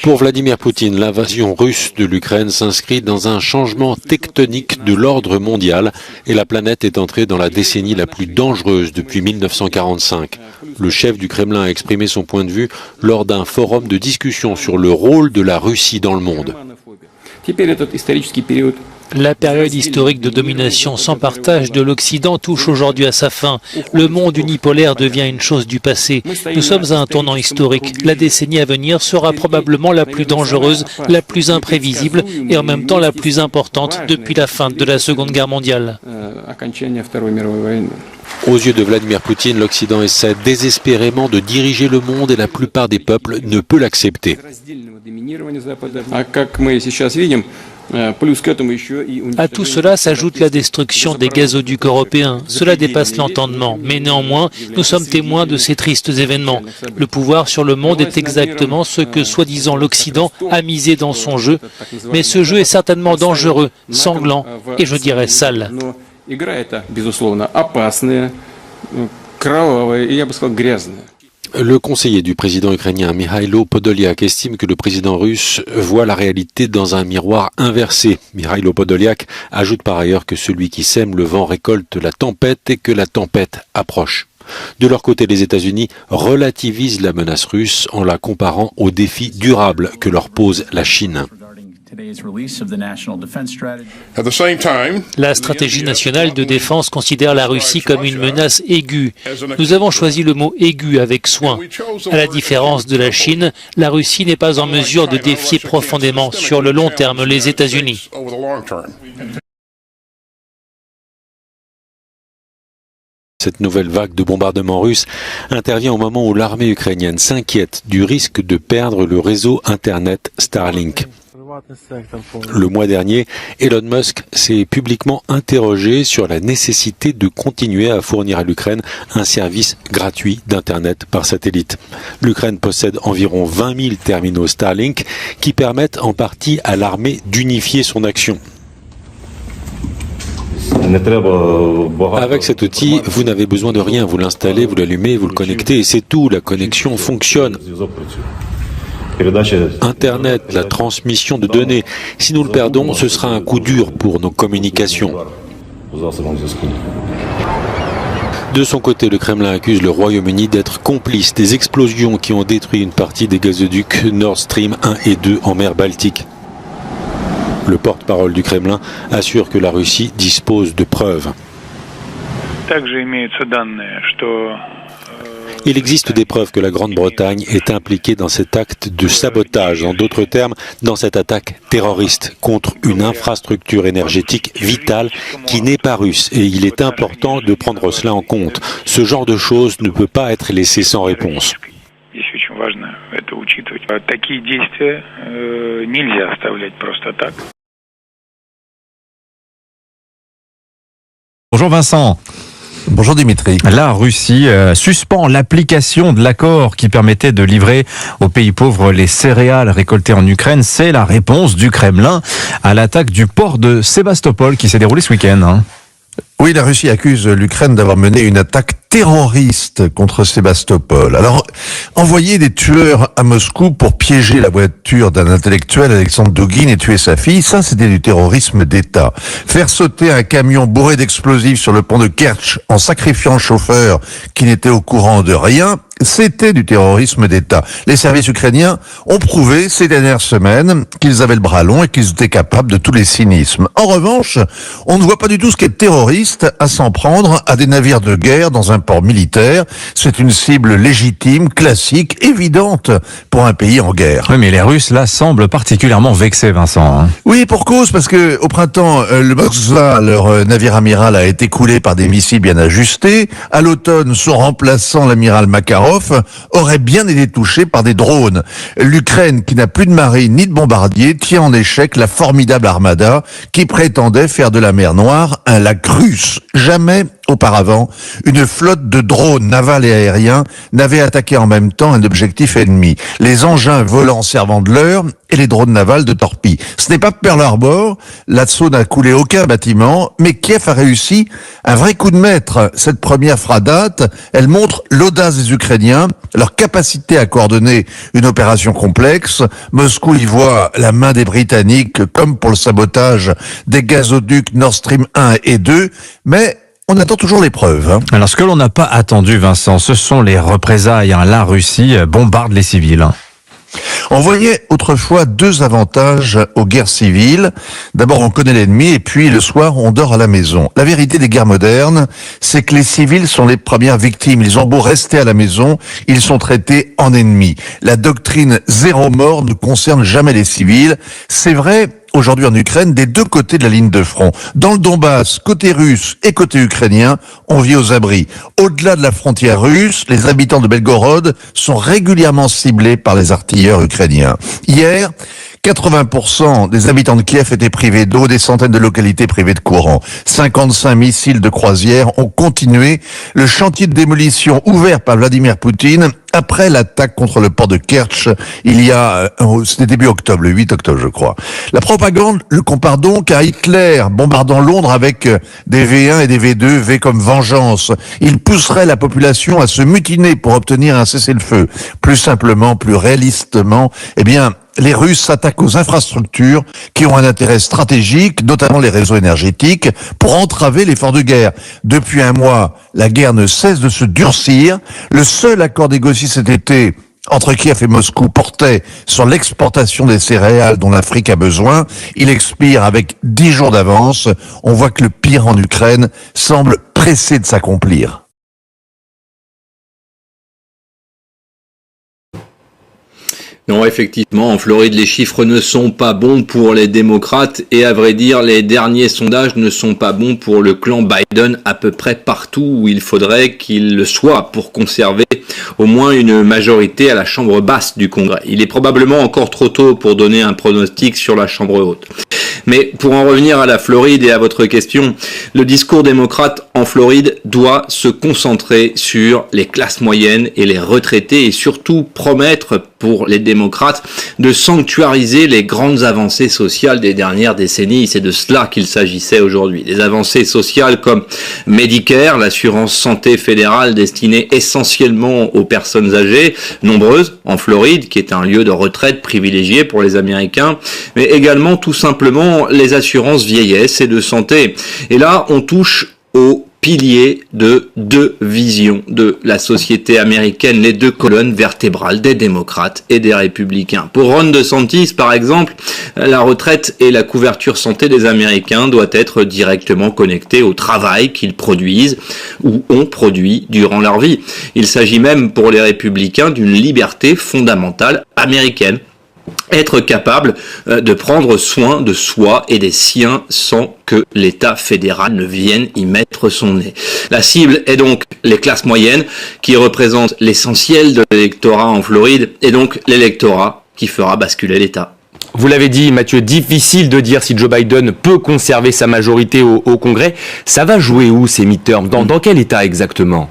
Pour Vladimir Poutine, l'invasion russe de l'Ukraine s'inscrit dans un changement tectonique de l'ordre mondial et la planète est entrée dans la décennie la plus dangereuse depuis 1945. Le chef du Kremlin a exprimé son point de vue lors d'un forum de discussion sur le rôle de la Russie dans le monde. La période historique de domination sans partage de l'Occident touche aujourd'hui à sa fin. Le monde unipolaire devient une chose du passé. Nous sommes à un tournant historique. La décennie à venir sera probablement la plus dangereuse, la plus imprévisible et en même temps la plus importante depuis la fin de la Seconde Guerre mondiale. Aux yeux de Vladimir Poutine, l'Occident essaie désespérément de diriger le monde et la plupart des peuples ne peut l'accepter. À tout cela s'ajoute la destruction des gazoducs européens. Cela dépasse l'entendement. Mais néanmoins, nous sommes témoins de ces tristes événements. Le pouvoir sur le monde est exactement ce que, soi-disant, l'Occident a misé dans son jeu. Mais ce jeu est certainement dangereux, sanglant et, je dirais, sale. Le conseiller du président ukrainien Mikhailo Podolyak estime que le président russe voit la réalité dans un miroir inversé. Mikhailo Podolyak ajoute par ailleurs que celui qui sème le vent récolte la tempête et que la tempête approche. De leur côté, les États-Unis relativisent la menace russe en la comparant aux défis durables que leur pose la Chine. La stratégie nationale de défense considère la Russie comme une menace aiguë. Nous avons choisi le mot aigu avec soin. À la différence de la Chine, la Russie n'est pas en mesure de défier profondément sur le long terme les États-Unis. Cette nouvelle vague de bombardements russes intervient au moment où l'armée ukrainienne s'inquiète du risque de perdre le réseau Internet Starlink. Le mois dernier, Elon Musk s'est publiquement interrogé sur la nécessité de continuer à fournir à l'Ukraine un service gratuit d'Internet par satellite. L'Ukraine possède environ 20 000 terminaux Starlink qui permettent en partie à l'armée d'unifier son action. Avec cet outil, vous n'avez besoin de rien. Vous l'installez, vous l'allumez, vous le connectez et c'est tout. La connexion fonctionne. Internet, la transmission de données. Si nous le perdons, ce sera un coup dur pour nos communications. De son côté, le Kremlin accuse le Royaume-Uni d'être complice des explosions qui ont détruit une partie des gazoducs Nord Stream 1 et 2 en mer Baltique. Le porte-parole du Kremlin assure que la Russie dispose de preuves. Il existe des preuves que la Grande-Bretagne est impliquée dans cet acte de sabotage, en d'autres termes, dans cette attaque terroriste contre une infrastructure énergétique vitale qui n'est pas russe. Et il est important de prendre cela en compte. Ce genre de choses ne peut pas être laissé sans réponse. Bonjour Vincent. Bonjour Dimitri. La Russie suspend l'application de l'accord qui permettait de livrer aux pays pauvres les céréales récoltées en Ukraine. C'est la réponse du Kremlin à l'attaque du port de Sébastopol qui s'est déroulée ce week-end. Oui, la Russie accuse l'Ukraine d'avoir mené une attaque terroriste contre Sébastopol. Alors, envoyer des tueurs à Moscou pour piéger la voiture d'un intellectuel, Alexandre Douguine, et tuer sa fille, ça c'était du terrorisme d'État. Faire sauter un camion bourré d'explosifs sur le pont de Kerch en sacrifiant le chauffeur qui n'était au courant de rien, c'était du terrorisme d'État. Les services ukrainiens ont prouvé ces dernières semaines qu'ils avaient le bras long et qu'ils étaient capables de tous les cynismes. En revanche, on ne voit pas du tout ce qu'est terroriste à s'en prendre à des navires de guerre dans un port militaire. C'est une cible légitime, classique, évidente pour un pays en guerre. Oui, mais les Russes, là, semblent particulièrement vexés, Vincent. Oui, pour cause, parce que au printemps, le Moskva, leur navire amiral, a été coulé par des missiles bien ajustés. À l'automne, son remplaçant, l'amiral Makarov, aurait bien été touché par des drones. L'Ukraine, qui n'a plus de marine ni de bombardier, tient en échec la formidable armada qui prétendait faire de la mer Noire un lac russe. Jamais auparavant, une flotte de drones navals et aériens n'avait attaqué en même temps un objectif ennemi. Les engins volants servant de leurre et les drones navals de torpilles. Ce n'est pas Pearl Harbor, l'assaut n'a coulé aucun bâtiment, mais Kiev a réussi un vrai coup de maître. Cette première fera date, elle montre l'audace des Ukrainiens, leur capacité à coordonner une opération complexe. Moscou y voit la main des Britanniques, comme pour le sabotage des gazoducs Nord Stream 1 et 2, mais on attend toujours les preuves. Alors, ce que l'on n'a pas attendu, Vincent, ce sont les représailles. La Russie bombarde les civils. On voyait autrefois deux avantages aux guerres civiles. D'abord, on connaît l'ennemi et puis le soir, on dort à la maison. La vérité des guerres modernes, c'est que les civils sont les premières victimes. Ils ont beau rester à la maison, ils sont traités en ennemis. La doctrine zéro mort ne concerne jamais les civils. C'est vrai aujourd'hui en Ukraine, des deux côtés de la ligne de front. Dans le Donbass, côté russe et côté ukrainien, on vit aux abris. Au-delà de la frontière russe, les habitants de Belgorod sont régulièrement ciblés par les artilleurs ukrainiens. Hier, 80% des habitants de Kiev étaient privés d'eau, des centaines de localités privées de courant. 55 missiles de croisière ont continué le chantier de démolition ouvert par Vladimir Poutine après l'attaque contre le port de Kerch il y a, c'était début octobre, le 8 octobre je crois. La propagande le compare donc à Hitler bombardant Londres avec des V1 et des V2, V comme vengeance. Il pousserait la population à se mutiner pour obtenir un cessez-le-feu. Plus simplement, plus réalistement, eh bien, les Russes s'attaquent aux infrastructures qui ont un intérêt stratégique, notamment les réseaux énergétiques, pour entraver l'effort de guerre. Depuis un mois, la guerre ne cesse de se durcir. Le seul accord négocié cet été entre Kiev et Moscou portait sur l'exportation des céréales dont l'Afrique a besoin. Il expire avec 10 jours d'avance. On voit que le pire en Ukraine semble pressé de s'accomplir. Non, effectivement, en Floride, les chiffres ne sont pas bons pour les démocrates et à vrai dire, les derniers sondages ne sont pas bons pour le clan Biden à peu près partout où il faudrait qu'il le soit pour conserver au moins une majorité à la chambre basse du Congrès. Il est probablement encore trop tôt pour donner un pronostic sur la chambre haute. Mais pour en revenir à la Floride et à votre question, le discours démocrate en Floride doit se concentrer sur les classes moyennes et les retraités et surtout promettre pour les démocrates de sanctuariser les grandes avancées sociales des dernières décennies. C'est de cela qu'il s'agissait aujourd'hui. Des avancées sociales comme Medicare, l'assurance santé fédérale destinée essentiellement aux personnes âgées, nombreuses en Floride, qui est un lieu de retraite privilégié pour les Américains, mais également tout simplement les assurances vieillesse et de santé. Et là, on touche au pilier de deux visions de la société américaine, les deux colonnes vertébrales des démocrates et des républicains. Pour Ron DeSantis, par exemple, la retraite et la couverture santé des Américains doivent être directement connectées au travail qu'ils produisent ou ont produit durant leur vie. Il s'agit même pour les républicains d'une liberté fondamentale américaine. Être capable de prendre soin de soi et des siens sans que l'État fédéral ne vienne y mettre son nez. La cible est donc les classes moyennes qui représentent l'essentiel de l'électorat en Floride et donc l'électorat qui fera basculer l'État. Vous l'avez dit, Mathieu, difficile de dire si Joe Biden peut conserver sa majorité au Congrès. Ça va jouer où ces midterms ? Dans quel État exactement ?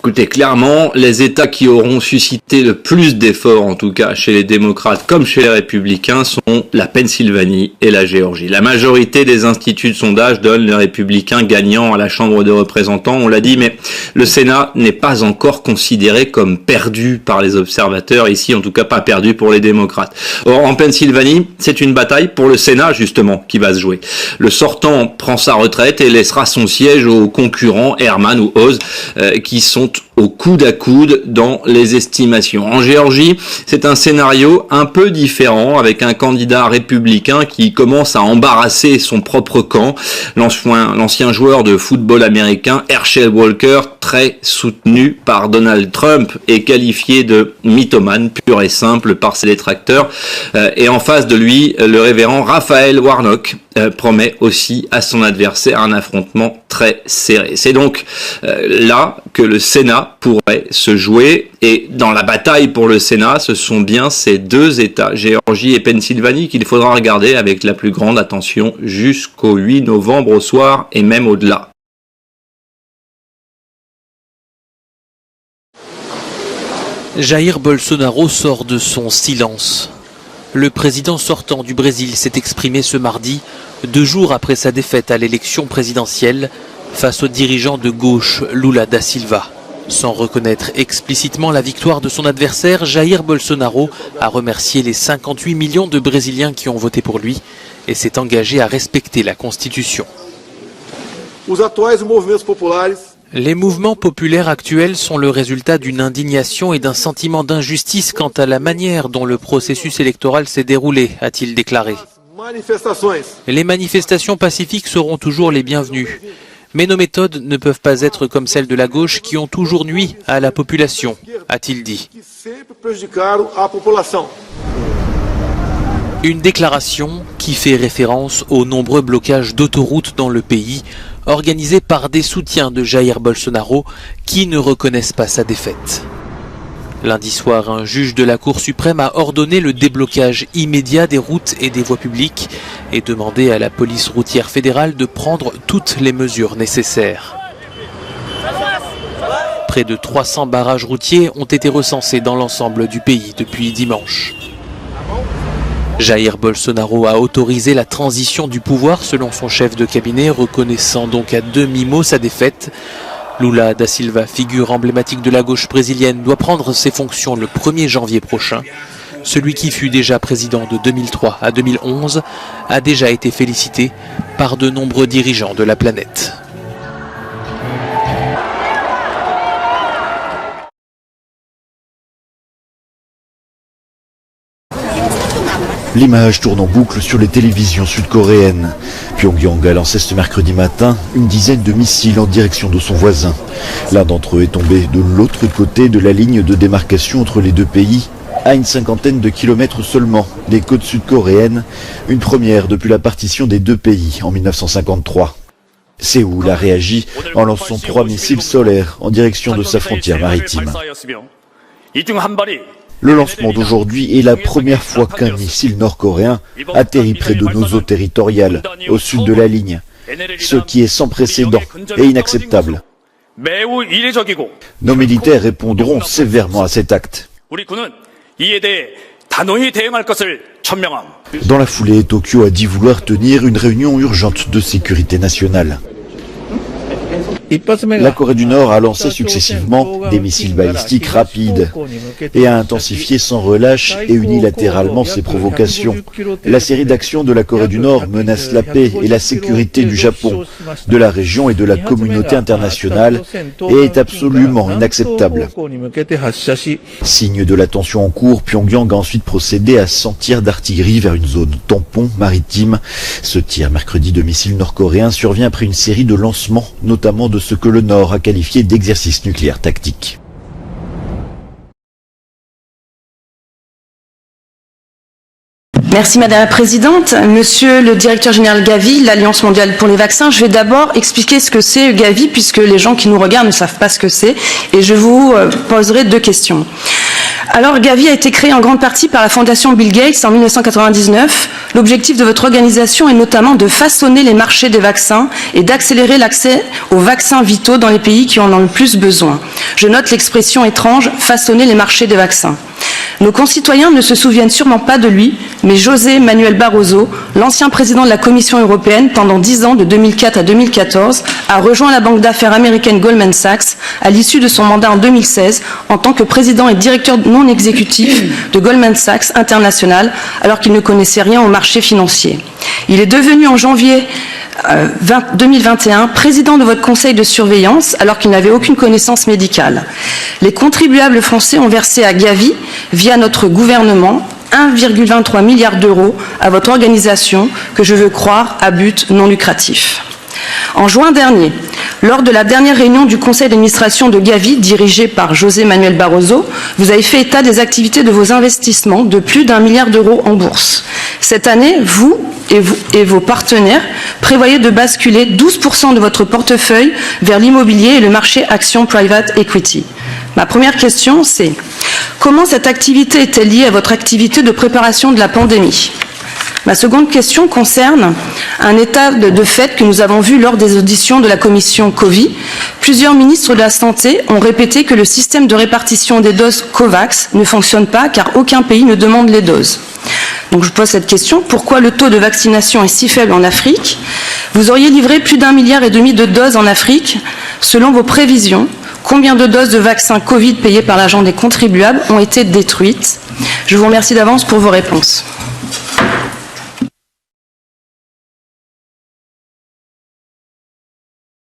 Écoutez, clairement, les États qui auront suscité le plus d'efforts, en tout cas chez les démocrates comme chez les républicains, sont la Pennsylvanie et la Géorgie. La majorité des instituts de sondage donnent les républicains gagnants à la Chambre des représentants, on l'a dit, mais le Sénat n'est pas encore considéré comme perdu par les observateurs, ici en tout cas pas perdu pour les démocrates. Or, en Pennsylvanie, c'est une bataille pour le Sénat, justement, qui va se jouer. Le sortant prend sa retraite et laissera son siège aux concurrents Herman ou Oz, qui sont au coude à coude dans les estimations. En Géorgie, c'est un scénario un peu différent avec un candidat républicain qui commence à embarrasser son propre camp. L'ancien joueur de football américain Herschel Walker, très soutenu par Donald Trump, est qualifié de mythomane pur et simple par ses détracteurs. Et en face de lui, le révérend Raphaël Warnock promet aussi à son adversaire un affrontement très serré. C'est donc là que le Sénat Sénat pourrait se jouer. Et dans la bataille pour le Sénat, ce sont bien ces deux États, Géorgie et Pennsylvanie, qu'il faudra regarder avec la plus grande attention jusqu'au 8 novembre au soir et même au-delà. Jair Bolsonaro sort de son silence. Le président sortant du Brésil s'est exprimé ce mardi, 2 jours après sa défaite à l'élection présidentielle, face au dirigeant de gauche Lula da Silva. Sans reconnaître explicitement la victoire de son adversaire, Jair Bolsonaro a remercié les 58 millions de Brésiliens qui ont voté pour lui et s'est engagé à respecter la Constitution. Les mouvements populaires actuels sont le résultat d'une indignation et d'un sentiment d'injustice quant à la manière dont le processus électoral s'est déroulé, a-t-il déclaré. Les manifestations pacifiques seront toujours les bienvenues. Mais nos méthodes ne peuvent pas être comme celles de la gauche qui ont toujours nui à la population, a-t-il dit. Une déclaration qui fait référence aux nombreux blocages d'autoroutes dans le pays, organisés par des soutiens de Jair Bolsonaro qui ne reconnaissent pas sa défaite. Lundi soir, un juge de la Cour suprême a ordonné le déblocage immédiat des routes et des voies publiques et demandé à la police routière fédérale de prendre toutes les mesures nécessaires. Près de 300 barrages routiers ont été recensés dans l'ensemble du pays depuis dimanche. Jair Bolsonaro a autorisé la transition du pouvoir selon son chef de cabinet, reconnaissant donc à demi-mot sa défaite. Lula da Silva, figure emblématique de la gauche brésilienne, doit prendre ses fonctions le 1er janvier prochain. Celui qui fut déjà président de 2003 à 2011 a déjà été félicité par de nombreux dirigeants de la planète. L'image tourne en boucle sur les télévisions sud-coréennes. Pyongyang a lancé ce mercredi matin une dizaine de missiles en direction de son voisin. L'un d'entre eux est tombé de l'autre côté de la ligne de démarcation entre les deux pays, à une 50aine de kilomètres seulement des côtes sud-coréennes, une première depuis la partition des deux pays en 1953. Séoul a réagi en lançant 3 missiles solaires en direction de sa frontière maritime. Le lancement d'aujourd'hui est la première fois qu'un missile nord-coréen atterrit près de nos eaux territoriales, au sud de la ligne, ce qui est sans précédent et inacceptable. Nos militaires répondront sévèrement à cet acte. Dans la foulée, Tokyo a dit vouloir tenir une réunion urgente de sécurité nationale. La Corée du Nord a lancé successivement des missiles balistiques rapides et a intensifié sans relâche et unilatéralement ses provocations. La série d'actions de la Corée du Nord menace la paix et la sécurité du Japon, de la région et de la communauté internationale et est absolument inacceptable. Signe de la tension en cours, Pyongyang a ensuite procédé à 100 tirs d'artillerie vers une zone tampon maritime. Ce tir mercredi de missiles nord-coréens survient après une série de lancements, notamment de ce que le Nord a qualifié d'exercice nucléaire tactique. Merci Madame la Présidente. Monsieur le Directeur Général Gavi, l'Alliance Mondiale pour les Vaccins, je vais d'abord expliquer ce que c'est Gavi, puisque les gens qui nous regardent ne savent pas ce que c'est, et je vous poserai 2 questions. Alors, Gavi a été créé en grande partie par la Fondation Bill Gates en 1999. L'objectif de votre organisation est notamment de façonner les marchés des vaccins et d'accélérer l'accès aux vaccins vitaux dans les pays qui en ont le plus besoin. Je note l'expression étrange « façonner les marchés des vaccins ». Nos concitoyens ne se souviennent sûrement pas de lui, mais José Manuel Barroso, l'ancien président de la Commission européenne pendant 10 ans, de 2004 à 2014, a rejoint la banque d'affaires américaine Goldman Sachs à l'issue de son mandat en 2016 en tant que président et directeur non exécutif de Goldman Sachs International, alors qu'il ne connaissait rien au marché financier. Il est devenu en janvier 2021 président de votre conseil de surveillance alors qu'il n'avait aucune connaissance médicale. Les contribuables français ont versé à Gavi, via notre gouvernement, 1,23 milliard d'euros à votre organisation que je veux croire à but non lucratif. En juin dernier, lors de la dernière réunion du conseil d'administration de Gavi, dirigé par José Manuel Barroso, vous avez fait état des activités de vos investissements de plus d'1 milliard d'euros en bourse. Cette année, vous et vos partenaires prévoyez de basculer 12% de votre portefeuille vers l'immobilier et le marché action private equity. Ma première question, c'est comment cette activité est-elle liée à votre activité de préparation de la pandémie? Ma seconde question concerne un état de fait que nous avons vu lors des auditions de la commission Covid. Plusieurs ministres de la Santé ont répété que le système de répartition des doses COVAX ne fonctionne pas car aucun pays ne demande les doses. Donc je pose cette question, pourquoi le taux de vaccination est si faible en Afrique? Vous auriez livré plus d'1,5 milliard de doses en Afrique. Selon vos prévisions, combien de doses de vaccins Covid payées par l'argent des contribuables ont été détruites? Je vous remercie d'avance pour vos réponses.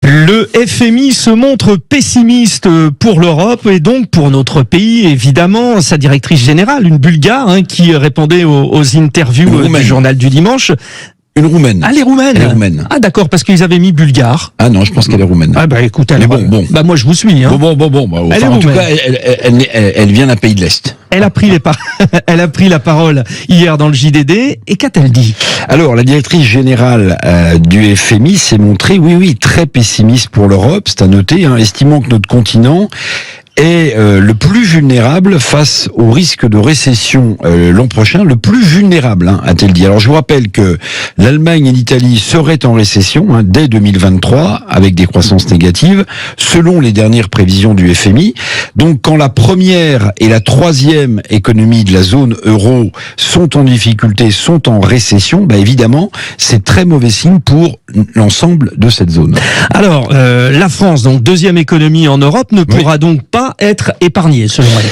Le FMI se montre pessimiste pour l'Europe et donc pour notre pays, évidemment. Sa directrice générale, une Bulgare, qui répondait aux interviews du journal du dimanche. Une Roumaine. Ah, les Roumaines. Elle est roumaine. Ah, d'accord, parce qu'ils avaient mis Bulgare. Ah non, je pense qu'elle est roumaine. Ah bah écoute, elle bon. Bah moi je vous suis. Bon. Bah, Elle est en tout roumaine. cas, elle vient d'un pays de l'Est. Elle a pris elle a pris la parole hier dans le JDD. Et qu'a-t-elle dit? Alors, la directrice générale du FMI s'est montrée, oui, très pessimiste pour l'Europe. C'est à noter, estimant que notre continent est le plus vulnérable face au risque de récession l'an prochain, le plus vulnérable, a-t-elle dit. Alors je vous rappelle que l'Allemagne et l'Italie seraient en récession dès 2023 avec des croissances négatives, selon les dernières prévisions du FMI. Donc quand la première et la troisième économie de la zone euro sont en difficulté, sont en récession, évidemment, c'est très mauvais signe pour l'ensemble de cette zone. Alors, la France, donc deuxième économie en Europe, ne pourra donc pas être épargnée, selon elle.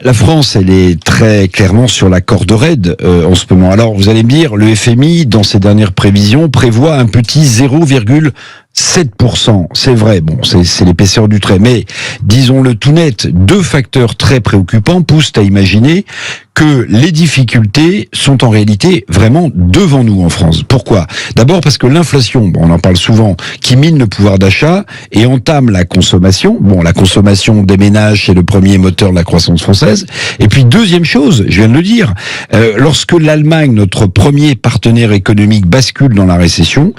La France, elle est très clairement sur la corde raide en ce moment. Alors, vous allez me dire, le FMI, dans ses dernières prévisions, prévoit un petit 0,7%. C'est vrai, c'est l'épaisseur du trait. Mais, disons-le tout net, deux facteurs très préoccupants poussent à imaginer que les difficultés sont en réalité vraiment devant nous en France. Pourquoi? D'abord parce que l'inflation, on en parle souvent, qui mine le pouvoir d'achat et entame la consommation. La consommation des ménages, c'est le premier moteur de la croissance française. Et puis deuxième chose, je viens de le dire, lorsque l'Allemagne, notre premier partenaire économique, bascule dans la récession,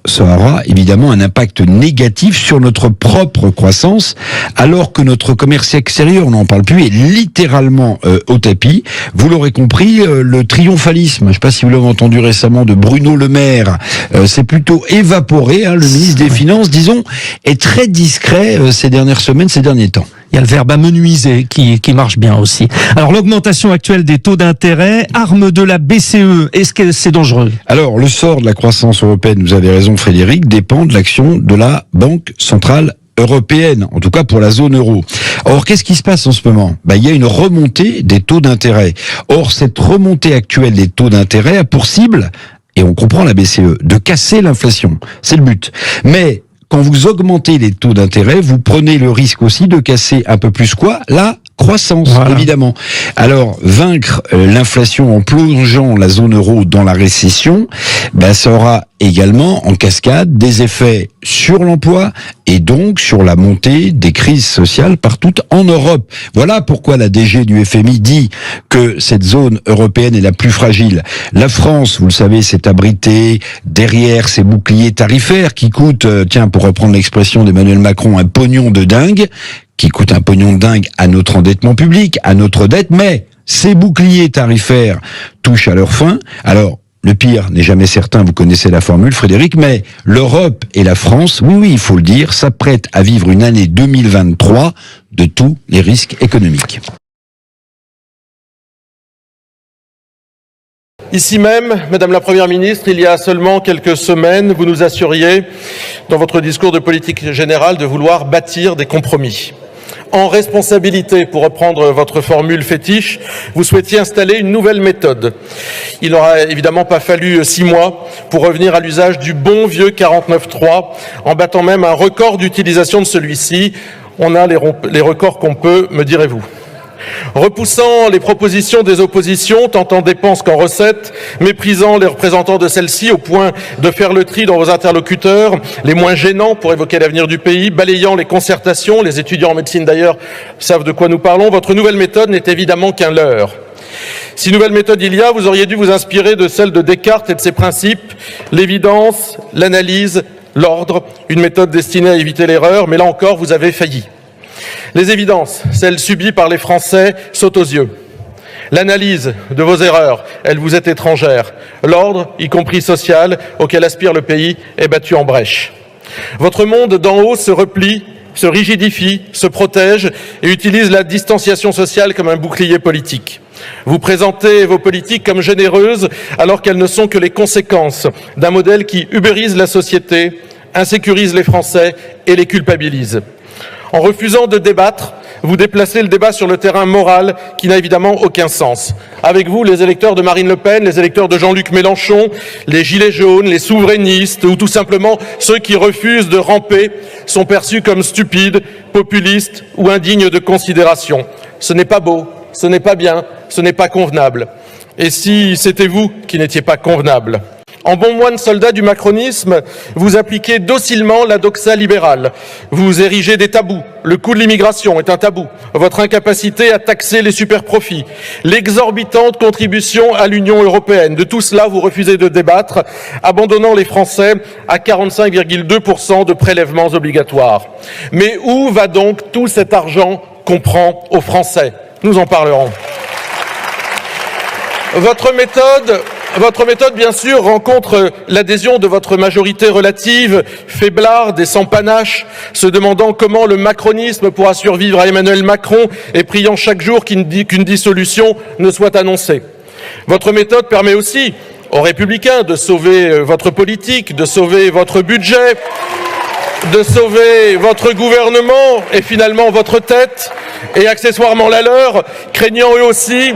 ça aura évidemment un impact négatif sur notre propre croissance, alors que notre commerce extérieur, on n'en parle plus, est littéralement au tapis. Vous l'aurez compris, le triomphalisme, je ne sais pas si vous l'avez entendu récemment, de Bruno Le Maire, c'est plutôt évaporé. Le ministre des Finances, disons, est très discret ces dernières semaines, ces derniers temps. Il y a le verbe amenuiser qui marche bien aussi. Alors l'augmentation actuelle des taux d'intérêt, arme de la BCE, est-ce que c'est dangereux? Alors le sort de la croissance européenne, vous avez raison Frédéric, dépend de l'action de la Banque Centrale Européenne, en tout cas pour la zone euro. Or, qu'est-ce qui se passe en ce moment? Il y a une remontée des taux d'intérêt. Or, cette remontée actuelle des taux d'intérêt a pour cible, et on comprend la BCE, de casser l'inflation. C'est le but. Mais quand vous augmentez les taux d'intérêt, vous prenez le risque aussi de casser un peu plus quoi? La croissance, évidemment. Alors, vaincre l'inflation en plongeant la zone euro dans la récession, ça aura également, en cascade, des effets sur l'emploi et donc sur la montée des crises sociales partout en Europe. Voilà pourquoi la DG du FMI dit que cette zone européenne est la plus fragile. La France, vous le savez, s'est abritée derrière ces boucliers tarifaires qui coûtent, pour reprendre l'expression d'Emmanuel Macron, un pognon de dingue, qui coûte un pognon de dingue à notre endettement public, à notre dette, mais ces boucliers tarifaires touchent à leur fin. Alors, le pire n'est jamais certain, vous connaissez la formule, Frédéric, mais l'Europe et la France, oui, il faut le dire, s'apprêtent à vivre une année 2023 de tous les risques économiques. Ici même, Madame la Première ministre, il y a seulement quelques semaines, vous nous assuriez, dans votre discours de politique générale, de vouloir bâtir des compromis. En responsabilité, pour reprendre votre formule fétiche, vous souhaitiez installer une nouvelle méthode. Il n'aura évidemment pas fallu 6 mois pour revenir à l'usage du bon vieux 49.3, en battant même un record d'utilisation de celui-ci. On a les records qu'on peut, me direz-vous. Repoussant les propositions des oppositions, tant en dépenses qu'en recettes, méprisant les représentants de celles-ci au point de faire le tri dans vos interlocuteurs, les moins gênants pour évoquer l'avenir du pays, balayant les concertations, les étudiants en médecine d'ailleurs savent de quoi nous parlons, votre nouvelle méthode n'est évidemment qu'un leurre. Si nouvelle méthode il y a, vous auriez dû vous inspirer de celle de Descartes et de ses principes, l'évidence, l'analyse, l'ordre, une méthode destinée à éviter l'erreur, mais là encore vous avez failli. Les évidences, celles subies par les Français, sautent aux yeux. L'analyse de vos erreurs, elle vous est étrangère. L'ordre, y compris social, auquel aspire le pays, est battu en brèche. Votre monde d'en haut se replie, se rigidifie, se protège et utilise la distanciation sociale comme un bouclier politique. Vous présentez vos politiques comme généreuses alors qu'elles ne sont que les conséquences d'un modèle qui ubérise la société, insécurise les Français et les culpabilise. En refusant de débattre, vous déplacez le débat sur le terrain moral qui n'a évidemment aucun sens. Avec vous, les électeurs de Marine Le Pen, les électeurs de Jean-Luc Mélenchon, les gilets jaunes, les souverainistes ou tout simplement ceux qui refusent de ramper sont perçus comme stupides, populistes ou indignes de considération. Ce n'est pas beau, ce n'est pas bien, ce n'est pas convenable. Et si c'était vous qui n'étiez pas convenable ? En bon moine soldat du macronisme, vous appliquez docilement la doxa libérale. Vous érigez des tabous. Le coût de l'immigration est un tabou. Votre incapacité à taxer les superprofits. L'exorbitante contribution à l'Union européenne. De tout cela, vous refusez de débattre, abandonnant les Français à 45,2% de prélèvements obligatoires. Mais où va donc tout cet argent qu'on prend aux Français ? Nous en parlerons. Votre méthode, bien sûr, rencontre l'adhésion de votre majorité relative, faiblarde et sans panache, se demandant comment le macronisme pourra survivre à Emmanuel Macron et priant chaque jour qu'une dissolution ne soit annoncée. Votre méthode permet aussi aux Républicains de sauver votre politique, de sauver votre budget, de sauver votre gouvernement et finalement votre tête et accessoirement la leur, craignant eux aussi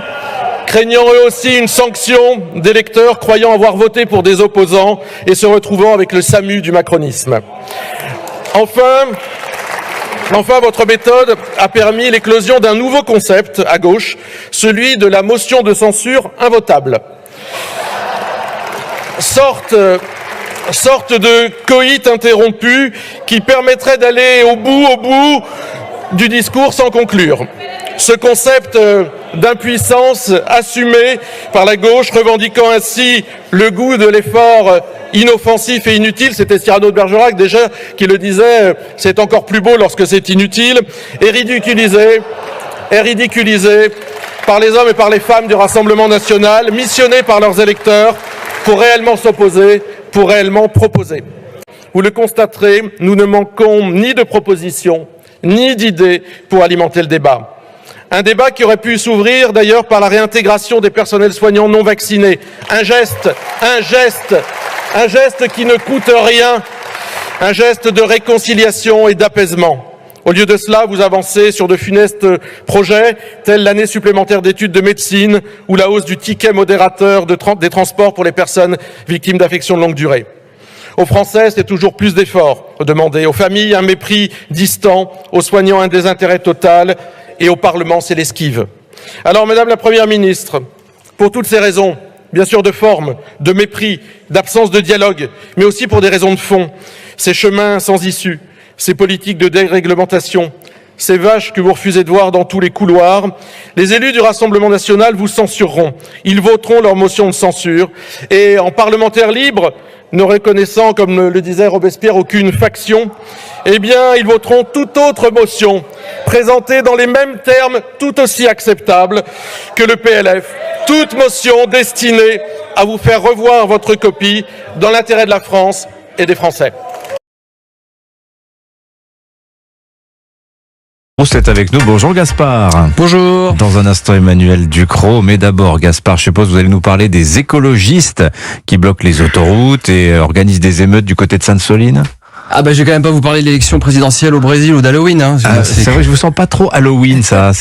une sanction d'électeurs croyant avoir voté pour des opposants et se retrouvant avec le SAMU du macronisme. Enfin, votre méthode a permis l'éclosion d'un nouveau concept à gauche, celui de la motion de censure invotable. Sorte de coït interrompu qui permettrait d'aller au bout du discours sans conclure. Ce concept d'impuissance assumé par la gauche, revendiquant ainsi le goût de l'effort inoffensif et inutile, c'était Cyrano de Bergerac déjà qui le disait, c'est encore plus beau lorsque c'est inutile, est ridiculisé par les hommes et par les femmes du Rassemblement national, missionnés par leurs électeurs pour réellement s'opposer, pour réellement proposer. Vous le constaterez, nous ne manquons ni de propositions, ni d'idées pour alimenter le débat. Un débat qui aurait pu s'ouvrir d'ailleurs par la réintégration des personnels soignants non vaccinés. Un geste qui ne coûte rien, un geste de réconciliation et d'apaisement. Au lieu de cela, vous avancez sur de funestes projets, tels l'année supplémentaire d'études de médecine ou la hausse du ticket modérateur des transports pour les personnes victimes d'affections de longue durée. Aux Français, c'est toujours plus d'efforts demandés. Aux familles, un mépris distant. Aux soignants, un désintérêt total. Et au Parlement, c'est l'esquive. Alors, Madame la Première ministre, pour toutes ces raisons, bien sûr de forme, de mépris, d'absence de dialogue, mais aussi pour des raisons de fond, ces chemins sans issue, ces politiques de déréglementation, ces vaches que vous refusez de voir dans tous les couloirs, les élus du Rassemblement national vous censureront. Ils voteront leur motion de censure. Et en parlementaire libre, ne reconnaissant, comme le disait Robespierre, aucune faction, eh bien, ils voteront toute autre motion, présentée dans les mêmes termes tout aussi acceptables que le PLF. Toute motion destinée à vous faire revoir votre copie dans l'intérêt de la France et des Français. C'est avec nous. Bonjour Gaspard. Bonjour. Dans un instant Emmanuel Ducrot, mais d'abord Gaspard, je suppose vous allez nous parler des écologistes qui bloquent les autoroutes et organisent des émeutes du côté de Sainte-Soline. Ah bah je vais quand même pas vous parler de l'élection présidentielle au Brésil ou d'Halloween. Hein. C'est vrai, je vous sens pas trop Halloween, ça.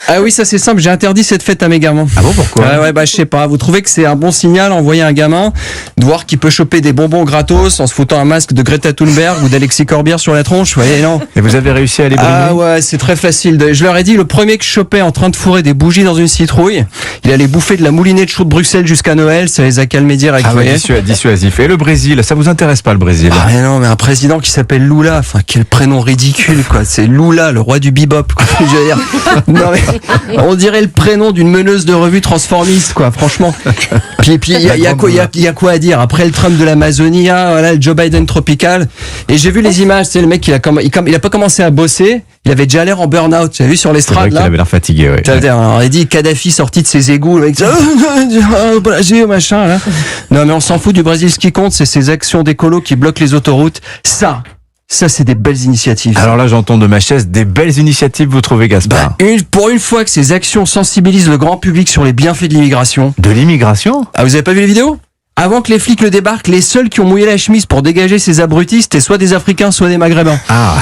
Ah oui, ça c'est simple. J'ai interdit cette fête à mes gamins. Ah bon, pourquoi? Ouais, bah je sais pas. Vous trouvez que c'est un bon signal envoyer un gamin de voir qu'il peut choper des bonbons gratos en se foutant un masque de Greta Thunberg ou d'Alexis Corbière sur la tronche? Ouais, non. Et vous avez réussi à les brimer? Ah ouais, c'est très facile. Je leur ai dit, le premier que je chopais en train de fourrer des bougies dans une citrouille, il allait bouffer de la moulinée de choux de Bruxelles jusqu'à Noël. Ça les a calmés direct. Ah ouais, dissuasif. Et le Brésil, ça vous intéresse pas le Brésil? Ah mais non, mais un président qui s'appelle Lula. Enfin, quel prénom ridicule, quoi. C'est Lula, le roi du bebop, quoi. Je veux dire. Non, mais, on dirait le prénom d'une meneuse de revue transformiste, quoi, franchement. Puis, il y a quoi à dire? Après le Trump de l'Amazonie, voilà, le Joe Biden tropical. Et j'ai vu les images, c'est le mec, il a pas commencé à bosser. il avait déjà l'air en burn-out. Tu as vu sur l'estrade, là? Il avait l'air fatigué, ouais. On a dit Kadhafi sorti de ses égouts, le mec, Brésil, machin, là. Non, mais on s'en fout du Brésil. Ce qui compte, c'est ces actions d'écolo qui bloquent les autoroutes. Ça, c'est des belles initiatives. Alors là, j'entends de ma chaise des belles initiatives, vous trouvez, Gaspard? Pour une fois que ces actions sensibilisent le grand public sur les bienfaits de l'immigration. De l'immigration? Ah, vous avez pas vu les vidéos? Avant que les flics le débarquent, les seuls qui ont mouillé la chemise pour dégager ces abrutis, c'était soit des Africains, soit des Maghrébins. Ah.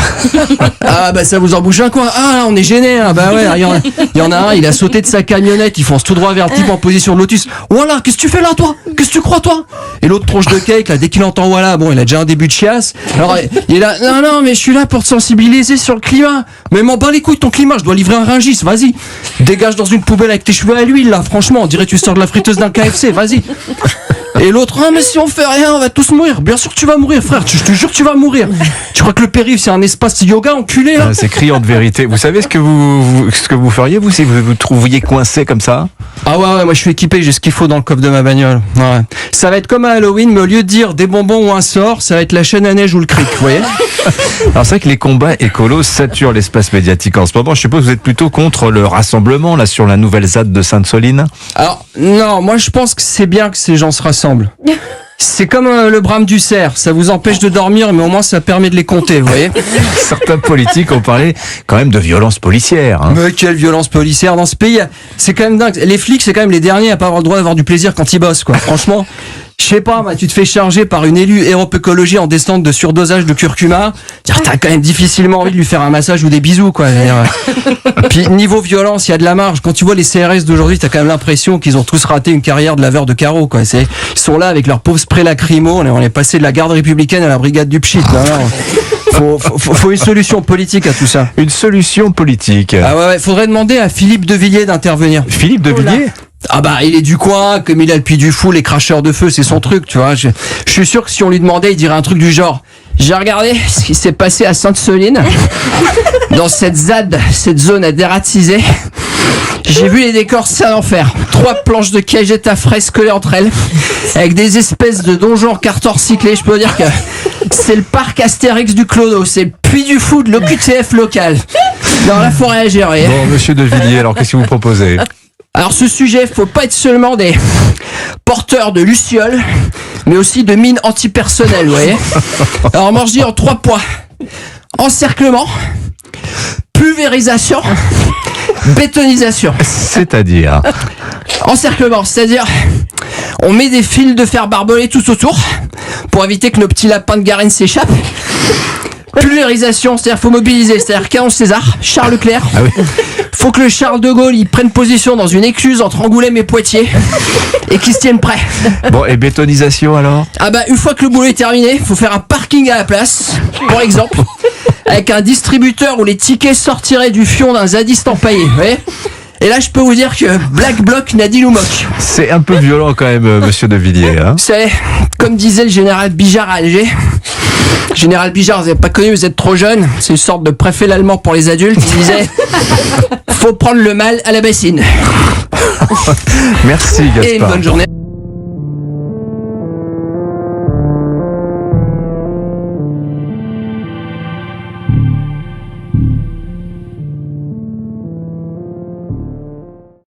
Ah, bah ça vous en bouge un coin. Ah, là, on est gênés, hein. Bah ouais, il y en a un, il a sauté de sa camionnette, il fonce tout droit vers le type en position de lotus. Voilà, qu'est-ce que tu fais là, toi? Qu'est-ce que tu crois, toi? Et l'autre tronche de cake, là, dès qu'il entend voilà, bon, il a déjà un début de chiasse. Alors, il est là, non, mais je suis là pour te sensibiliser sur le climat. Mais m'en bats les couilles, ton climat, je dois livrer un Rungis, vas-y. Dégage dans une poubelle avec tes cheveux à l'huile, là, franchement, on dirait que tu sors de la friteuse d'un KFC, vas-y. Et l'autre, ah mais si on fait rien, on va tous mourir. Bien sûr que tu vas mourir, frère, je te jure que tu vas mourir. Tu crois que le périph' c'est un espace yoga, enculé, là? C'est criant de vérité. Vous savez ce que vous feriez, vous, si vous vous trouviez coincé comme ça? Ah ouais, moi je suis équipé, j'ai ce qu'il faut dans le coffre de ma bagnole. Ouais. Ça va être comme à Halloween, mais au lieu de dire des bonbons ou un sort, ça va être la chaîne à neige ou le cric, vous voyez? Alors c'est vrai que les combats écolos saturent l'espace médiatique en ce moment. Je suppose que vous êtes plutôt contre le rassemblement là sur la nouvelle ZAD de Sainte-Soline. Alors non, moi je pense que c'est bien que ces gens se rassemblent. C'est comme le brame du cerf, ça vous empêche de dormir, mais au moins ça permet de les compter, vous voyez. Certains politiques ont parlé quand même de violence policière. Hein. Mais quelle violence policière dans ce pays. C'est quand même dingue. Les flics, c'est quand même les derniers à pas avoir le droit d'avoir du plaisir quand ils bossent, quoi. Franchement. Je sais pas, tu te fais charger par une élue Europe Écologie en descente de surdosage de curcuma. T'as quand même difficilement envie de lui faire un massage ou des bisous, quoi. Puis niveau violence, il y a de la marge. Quand tu vois les CRS d'aujourd'hui, t'as quand même l'impression qu'ils ont tous raté une carrière de laveur de carreaux, quoi. Ils sont là avec leurs pauvres sprays lacrymo. On est passé de la garde républicaine à la brigade du pchit. Faut une solution politique à tout ça. Une solution politique. Ah ouais, faudrait demander à Philippe de Villiers d'intervenir. Philippe de Villiers? Ah bah il est du coin, comme il a le Puy du Fou, les cracheurs de feu, c'est son truc, tu vois. Je suis sûr que si on lui demandait, il dirait un truc du genre: j'ai regardé ce qui s'est passé à Sainte-Soline, dans cette ZAD, cette zone à dératiser. J'ai vu les décors, c'est un enfer. 3 planches de cagette à fresques collées entre elles, avec des espèces de donjons en carton recyclé. Je peux dire que c'est le parc Astérix du Clodo, c'est le Puy du Fou de l'OQTF local. Non, là faut réagir, voyez. Bon, monsieur de Villiers, alors qu'est-ce que vous proposez? Alors ce sujet, faut pas être seulement des porteurs de lucioles, mais aussi de mines antipersonnelles, vous voyez. Alors moi je dis en 3 points: encerclement, pulvérisation, bétonisation. C'est-à-dire? Encerclement, c'est-à-dire on met des fils de fer barbelés tout autour pour éviter que nos petits lapins de Garenne s'échappent. Pulvérisation, c'est-à-dire faut mobiliser, c'est-à-dire Caon César, Charles Leclerc. Ah oui. Faut que le Charles de Gaulle il prenne position dans une écluse entre Angoulême et Poitiers et qu'il se tienne prêt. Bon, et bétonisation alors? Ah bah une fois que le boulot est terminé, faut faire un parking à la place, par exemple, avec un distributeur où les tickets sortiraient du fion d'un zadiste empaillé, vous voyez. Et là, je peux vous dire que Black Bloc n'a dit loumoc. C'est un peu violent quand même, monsieur de Villiers. Hein. C'est, comme disait le général Bijard à Alger. Général Bijard, vous n'avez pas connu, vous êtes trop jeune. C'est une sorte de préfet l'allemand pour les adultes. Il disait, faut prendre le mal à la bassine. Merci Gaspard. Et une bonne journée.